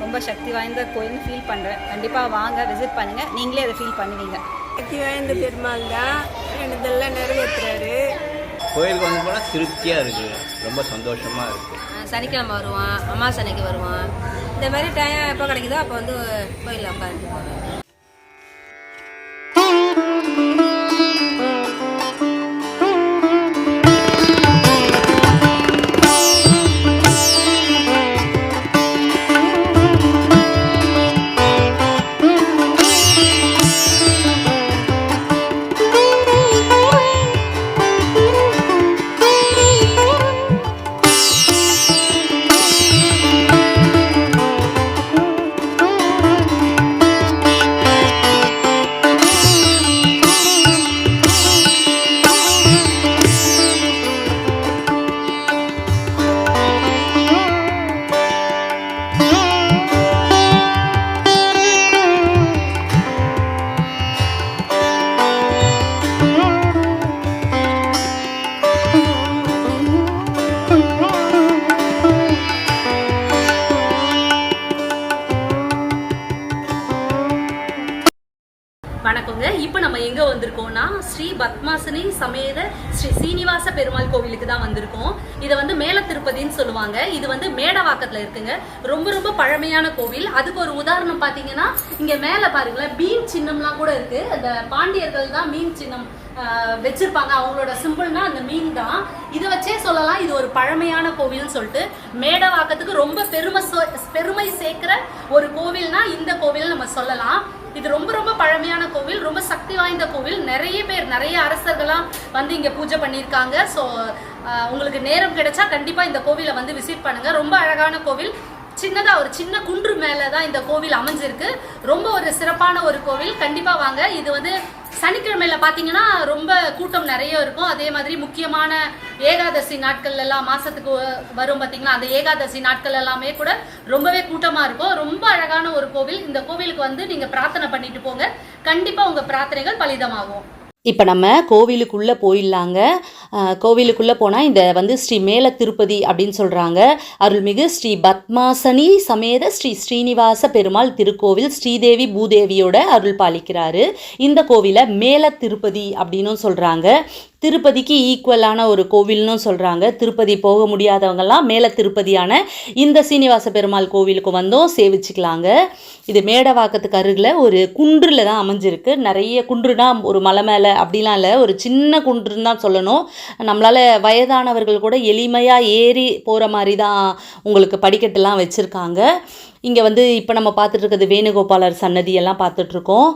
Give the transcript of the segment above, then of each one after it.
ரொம்ப சக்தி வாய்ந்த கோயில்னு ஃபீல் பண்ணுறேன். கண்டிப்பாக வாங்க, விசிட் பண்ணுங்கள், நீங்களே அதை ஃபீல் பண்ணுவீங்க. சக்தி வாய்ந்த பெருமாள் தான் இதெல்லாம் நிறைவேற்றுறாரு. கோயிலுக்கு வந்து போனால் திருப்தியாக இருக்குது, ரொம்ப சந்தோஷமாக இருக்குது. சனிக்கிழமை வருவான், அமாவாசை அன்னைக்கு வருவான். இந்த மாதிரி டைம் எப்போ கிடைக்குதோ அப்போ வந்து கோயிலில் உட்காந்து போவேன். வணக்கங்க. இப்போ நம்ம எங்கே வந்திருக்கோம்னா ஸ்ரீ பத்மாசனி சமேத ஸ்ரீ சீனிவாச பெருமாள் கோவிலுக்கு தான் வந்திருக்கோம். இதை வந்து மேல திருப்பதின்னு சொல்லுவாங்க. இது வந்து மேடவாக்கத்தில் இருக்குங்க. ரொம்ப ரொம்ப பழமையான கோவில். அதுக்கு ஒரு உதாரணம் பார்த்தீங்கன்னா இங்கே மேலே பாருங்களேன், மீன் சின்னம்லாம் கூட இருக்கு. அந்த பாண்டியர்கள் தான் மீன் சின்னம் வச்சிருப்பாங்க. அவங்களோட சிம்பிள்னா அந்த மீன் தான். இதை வச்சே சொல்லலாம் இது ஒரு பழமையான கோவில்னு சொல்லிட்டு. மேடவாக்கத்துக்கு ரொம்ப பெருமை சேர்க்கிற ஒரு கோவில்னா இந்த கோவில் நம்ம சொல்லலாம். இது ரொம்ப ரொம்ப பழமையான கோவில், ரொம்ப சக்தி வாய்ந்த கோவில். நிறைய அரசர்கள்லாம் வந்து இங்கே பூஜை பண்ணியிருக்காங்க. ஸோ உங்களுக்கு நேரம் கிடைச்சா கண்டிப்பாக இந்த கோவிலை வந்து விசிட் பண்ணுங்க. ரொம்ப அழகான கோவில். சின்னதாக ஒரு சின்ன குன்று மேலே தான் இந்த கோவில் அமைஞ்சிருக்கு. ரொம்ப ஒரு சிறப்பான ஒரு கோவில். கண்டிப்பாக வாங்க. இது வந்து சனிக்கிழமையில பார்த்தீங்கன்னா ரொம்ப கூட்டம் நிறைய இருக்கும். அதே மாதிரி முக்கியமான ஏகாதசி நாட்கள் எல்லாம் மாசத்துக்கு வரும் பார்த்தீங்களா, அந்த ஏகாதசி நாட்கள் எல்லாமே கூட ரொம்பவே கூட்டமாக இருக்கும். ரொம்ப அழகான ஒரு கோவில். இந்த கோவிலுக்கு வந்து நீங்கள் பிரார்த்தனை பண்ணிட்டு போங்க, கண்டிப்பாக உங்கள் பிரார்த்தனைகள் பலிதமாகும். இப்போ நம்ம கோவிலுக்குள்ளே போயிடலாங்க. கோவிலுக்குள்ளே போனால் இந்த வந்து ஸ்ரீ மேல திருப்பதி அப்படின்னு சொல்கிறாங்க. அருள்மிகு ஸ்ரீ பத்மாசனி சமேத ஸ்ரீ ஸ்ரீனிவாச பெருமாள் திருக்கோவில் ஸ்ரீதேவி பூதேவியோட அருள் பாலிக்கிறாரு. இந்த கோவிலை மேல திருப்பதி அப்படின்னும் சொல்கிறாங்க. திருப்பதிக்கு ஈக்குவலான ஒரு கோவில்னு சொல்கிறாங்க. திருப்பதி போக முடியாதவங்கெல்லாம் மேலே திருப்பதியான இந்த சீனிவாச பெருமாள் கோவிலுக்கு வந்தோம் சேவிச்சுக்கலாங்க. இது மேடவாக்கத்துக்கு அருகில் ஒரு குன்றில் தான் அமைஞ்சிருக்கு. நிறைய குன்றுனா ஒரு மலை மேலே அப்படிலாம் இல்லை, ஒரு சின்ன குன்றுன்னு தான் சொல்லணும். நம்மளால் வயதானவர்கள் கூட எளிமையாக ஏறி போகிற மாதிரி தான் உங்களுக்கு படிக்கட்டுலாம் வச்சுருக்காங்க. இங்கே வந்து இப்போ நம்ம பார்த்துட்ருக்கிறது வேணுகோபாலர் சன்னதியெல்லாம் பார்த்துட்ருக்கோம்.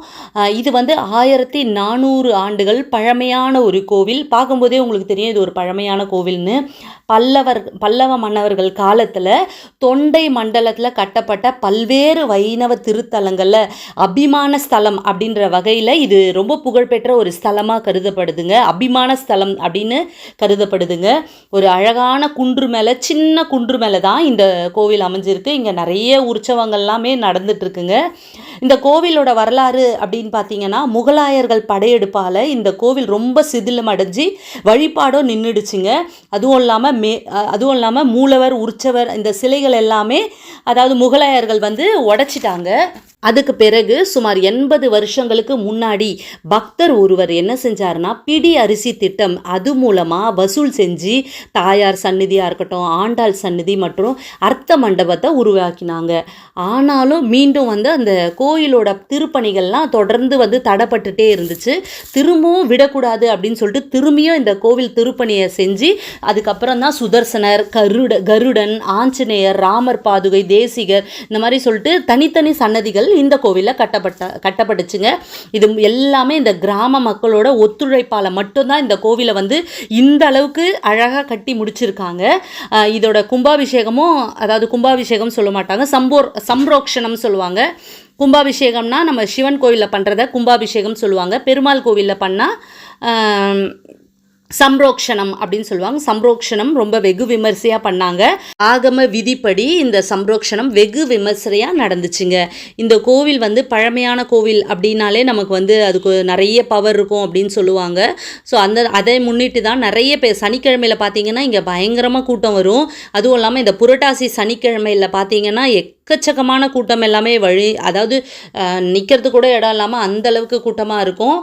இது வந்து 1400 ஆண்டுகள் பழமையான ஒரு கோவில். பார்க்கும்போதே உங்களுக்கு தெரியும் இது ஒரு பழமையான கோவில்னு. பல்லவ மன்னவர்கள் காலத்தில் தொண்டை மண்டலத்தில் கட்டப்பட்ட பல்வேறு வைணவ திருத்தலங்களில் அபிமான ஸ்தலம் அப்படின்ற வகையில் இது ரொம்ப புகழ்பெற்ற ஒரு ஸ்தலமாக கருதப்படுதுங்க. அபிமான ஸ்தலம் அப்படின்னு கருதப்படுதுங்க. ஒரு அழகான குன்று மேலே, சின்ன குன்று மேலே தான் இந்த கோவில் அமைஞ்சிருக்கு. இங்கே நிறைய உற்சவங்கள் எல்லாமே நடந்துட்டுருக்குங்க. இந்த கோவிலோட வரலாறு அப்படின்னு பார்த்தீங்கன்னா, முகலாயர்கள் படையெடுப்பால் இந்த கோவில் ரொம்ப சிதிலம் அடைஞ்சி வழிபாடும் நின்றுடுச்சுங்க. அதுவும் இல்லாமல் மூலவர், உற்சவர் இந்த சிலைகள் எல்லாமே அதாவது முகலாயர்கள் வந்து உடைச்சிட்டாங்க. அதுக்கு பிறகு சுமார் 80 வருஷங்களுக்கு முன்னாடி பக்தர் ஒருவர் என்ன செஞ்சார்னா, பிடி அரிசி திட்டம் அது மூலமாக வசூல் செஞ்சு தாயார் சந்நிதியாக இருக்கட்டும், ஆண்டாள் சந்நிதி மற்றும் அர்த்த மண்டபத்தை உருவாக்கினாங்க. ஆனாலும் மீண்டும் வந்து அந்த கோயிலோட திருப்பணிகள்லாம் தொடர்ந்து வந்து தடைப்பட்டுட்டே இருந்துச்சு. திரும்பவும் விடக்கூடாது அப்படின்னு சொல்லிட்டு திரும்பியும் இந்த கோவில் திருப்பணியை செஞ்சு அதுக்கப்புறம் தான் சுதர்சனர், கருடன், ஆஞ்சநேயர், ராமர் பாதுகை, தேசிகர் இந்த மாதிரி சொல்லிட்டு தனித்தனி சன்னதிகள் இந்த கோவிலில் கட்டப்பட்டுச்சுங்க. இது எல்லாமே இந்த கிராம மக்களோட ஒத்துழைப்பால் மட்டும்தான் இந்த கோவிலை வந்து இந்த அளவுக்கு அழகாக கட்டி முடிச்சிருக்காங்க. இதோட கும்பாபிஷேகமும், அதாவது கும்பாபிஷேகம் சொல்ல மாட்டாங்க, சம்ரோக்ஷணம் சொல்லுவாங்க. கும்பாபிஷேகம்னா நம்ம சிவன் கோவிலில் பண்ணுறத கும்பாபிஷேகம் சொல்லுவாங்க. பெருமாள் கோவிலில் பண்ணால் சம்ரோக்ஷணம் அப்படின்னு சொல்லுவாங்க. சம்ரோக்ஷணம் ரொம்ப வெகு விமர்சையாக பண்ணாங்க. ஆகம விதிப்படி இந்த சம்ரோக்ஷணம் வெகு விமர்சையாக நடந்துச்சுங்க. இந்த கோவில் வந்து பழமையான கோவில் அப்படின்னாலே நமக்கு வந்து அதுக்கு நிறைய பவர் இருக்கும் அப்படின்னு சொல்லுவாங்க. ஸோ அதை முன்னிட்டு தான் நிறைய பேர் சனிக்கிழமையில் பார்த்தீங்கன்னா இங்கே பயங்கரமாக கூட்டம் வரும். அதுவும் இல்லாமல் இந்த புரட்டாசி சனிக்கிழமையில் பார்த்தீங்கன்னா எக்கச்சக்கமான கூட்டம் எல்லாமே அதாவது நிற்கிறது கூட இடம் இல்லாமல் அந்தளவுக்கு கூட்டமாக இருக்கும்.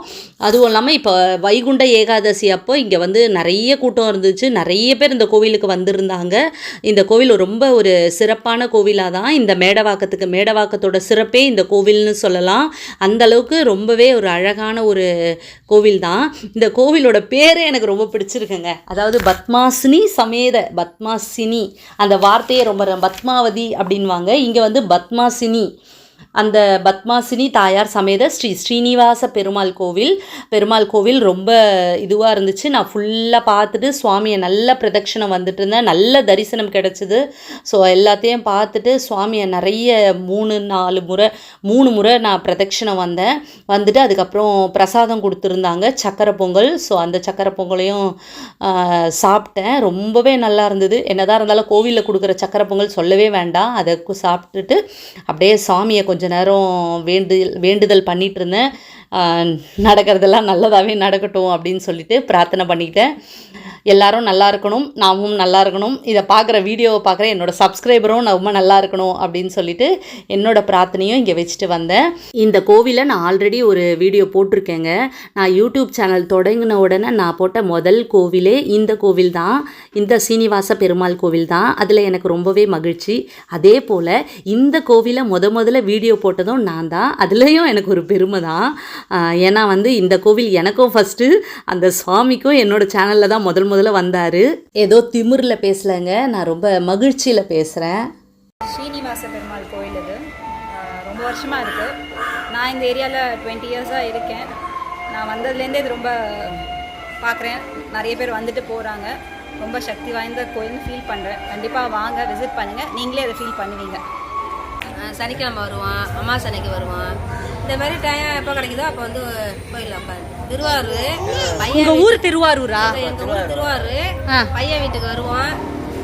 அதுவும் இல்லாமல் இப்போ வைகுண்ட ஏகாதசி அப்போ இங்கே வந்து நிறைய கூட்டம் இருந்துச்சு. நிறைய பேர் இந்த கோவிலுக்கு வந்திருந்தாங்க. இந்த கோவில் ரொம்ப ஒரு சிறப்பான கோவிலாக தான் இந்த மேடவாக்கத்தோட சிறப்பே இந்த கோவில்னு சொல்லலாம். அந்த அளவுக்கு ரொம்பவே ஒரு அழகான ஒரு கோவில் தான். இந்த கோவிலோட பேரே எனக்கு ரொம்ப பிடிச்சிருக்குங்க. அதாவது பத்மாசினி அந்த வார்த்தையே ரொம்ப பத்மாவதி அப்படின்வாங்க. இங்கே வந்து பத்மாசினி, அந்த பத்மாசினி தாயார் சமேத ஸ்ரீனிவாச பெருமாள் கோவில் ரொம்ப இதுவாக இருந்துச்சு. நான் ஃபுல்லாக பார்த்துட்டு சுவாமியை நல்ல பிரதட்சணம் வந்துட்டு இருந்தேன். நல்ல தரிசனம் கிடச்சிது. ஸோ எல்லாத்தையும் பார்த்துட்டு சுவாமியை நிறைய 3 முறை நான் பிரதட்சணம் வந்துட்டு அதுக்கப்புறம் பிரசாதம் கொடுத்துருந்தாங்க சக்கரை பொங்கல். ஸோ அந்த சக்கரை பொங்கலையும் சாப்பிட்டேன். ரொம்பவே நல்லா இருந்தது. என்னதான் இருந்தாலும் கோவிலில் கொடுக்குற சக்கரை பொங்கல் சொல்லவே வேண்டாம். அதை சாப்பிட்டுட்டு அப்படியே சாமியை கொஞ்ச நேரம் வேண்டுதல் பண்ணிகிட்டு இருந்தேன். நடக்கிறதெல்லாம் நல்லதாகவே நடக்கட்டும் அப்படின்னு சொல்லிட்டு பிரார்த்தனை பண்ணிக்கிட்டேன். எல்லாரும் நல்லா இருக்கணும், நாமும் நல்லா இருக்கணும், இதை வீடியோவை பார்க்குற என்னோடய சப்ஸ்கிரைபரும் ரொம்ப நல்லா இருக்கணும் அப்படின்னு சொல்லிட்டு என்னோடய பிரார்த்தனையும் இங்கே வச்சுட்டு வந்தேன். இந்த கோவிலை நான் ஆல்ரெடி ஒரு வீடியோ போட்டிருக்கேங்க. நான் யூடியூப் சேனல் தொடங்கின உடனே நான் போட்ட முதல் கோவிலே இந்த கோவில் தான், இந்த சீனிவாச பெருமாள் கோவில் தான். அதில் எனக்கு ரொம்பவே மகிழ்ச்சி. அதே போல் இந்த கோவிலை முதல்ல வீடியோ போட்டதும் நான் தான். அதுலேயும் எனக்கு ஒரு பெருமை தான். ஏன்னா வந்து இந்த கோவில் எனக்கும் ஃபஸ்ட்டு, அந்த சுவாமிக்கும் என்னோடய சேனலில் தான் முதல்ல வந்தார். ஏதோ திமிரில் பேசலைங்க, நான் ரொம்ப மகிழ்ச்சியில் பேசுகிறேன். ஸ்ரீனிவாச பெருமாள் கோயில் இது ரொம்ப வருஷமாக இருக்குது. நான் இந்த ஏரியாவில் 20 இயர்ஸாக இருக்கேன். நான் வந்ததுலேருந்தே இது ரொம்ப பார்க்குறேன். நிறைய பேர் வந்துட்டு போகிறாங்க. ரொம்ப சக்தி வாய்ந்த கோயில்னு ஃபீல் பண்ணுறேன். கண்டிப்பாக வாங்க, விசிட் பண்ணுங்கள், நீங்களே அதை ஃபீல் பண்ணுவீங்க. சனிக்கிழமை வருவான், அமாவாசனைக்கு வருவான். இந்த மாதிரி டைம் எப்போ கிடைக்குதோ அப்போ வந்து போயிடலாம். திருவாரூர் உங்கள் ஊர் திருவாரூரா? எங்கள் ஊர் திருவாரூர். பையன் வீட்டுக்கு வருவான்.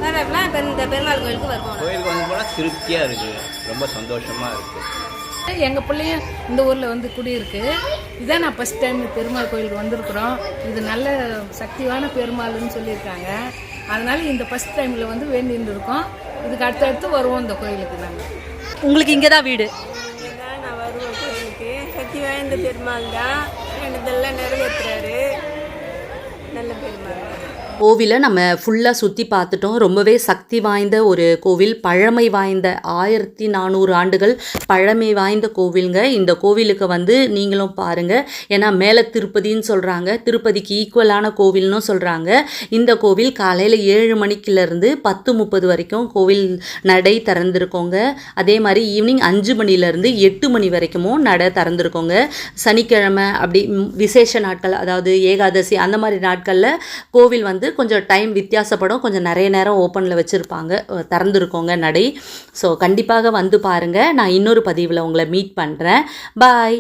வேறு எப்படிலாம் இப்போ இந்த பெருமாள் கோயிலுக்கு வருவோம். கோயிலுக்கு வந்து போனால் திருப்தியாக இருக்குது, ரொம்ப சந்தோஷமாக இருக்குது. எங்கள் பிள்ளையும் இந்த ஊரில் வந்து குடியிருக்கு. இதான் நான் ஃபஸ்ட் டைம் பெருமாள் கோயிலுக்கு வந்திருக்கிறோம். இது நல்ல சக்தியான பெருமாள்னு சொல்லியிருக்காங்க. அதனால் இந்த ஃபஸ்ட் டைமில் வந்து வேண்டின்னு இருக்கோம். இதுக்கு அடுத்தடுத்து வருவோம் இந்த கோயிலுக்கு. நாங்கள் உங்களுக்கு இங்கே தான் வீடு? நான் வருவேன் கோயிலுக்கு. சக்தி வாய்ந்த பெருமாள் தான், இதெல்லாம் நிறைவேற்றுறாரு. நல்ல பெருமாள். கோவிலை நம்ம ஃபுல்லாக சுற்றி பார்த்துட்டோம். ரொம்பவே சக்தி வாய்ந்த ஒரு கோவில், பழமை வாய்ந்த 1400 ஆண்டுகள் பழமை வாய்ந்த கோவிலுங்க. இந்த கோவிலுக்கு வந்து நீங்களும் பாருங்கள். ஏன்னா மேலே திருப்பதின்னு சொல்கிறாங்க, திருப்பதிக்கு ஈக்குவலான கோவில்னு சொல்கிறாங்க. இந்த கோவில் காலையில் 7 மணிக்கிலேருந்து 10:30 வரைக்கும் கோவில் நடை திறந்துருக்கோங்க. அதே மாதிரி ஈவினிங் 5 மணிலேருந்து 8 மணி வரைக்கும் நடை திறந்துருக்கோங்க. சனிக்கிழமை அப்படி விசேஷ நாட்கள், அதாவது ஏகாதசி அந்த மாதிரி நாட்களில் கோவில் வந்து கொஞ்சம் டைம் வித்தியாசப்படும். கொஞ்சம் நிறைய நேரம் ஓப்பனில் வச்சுருப்பாங்க, திறந்துருக்கோங்க நடை. ஸோ கண்டிப்பாக வந்து பாருங்கள். நான் இன்னொரு பதிவில் உங்களை மீட் பண்ணுறேன். பாய்.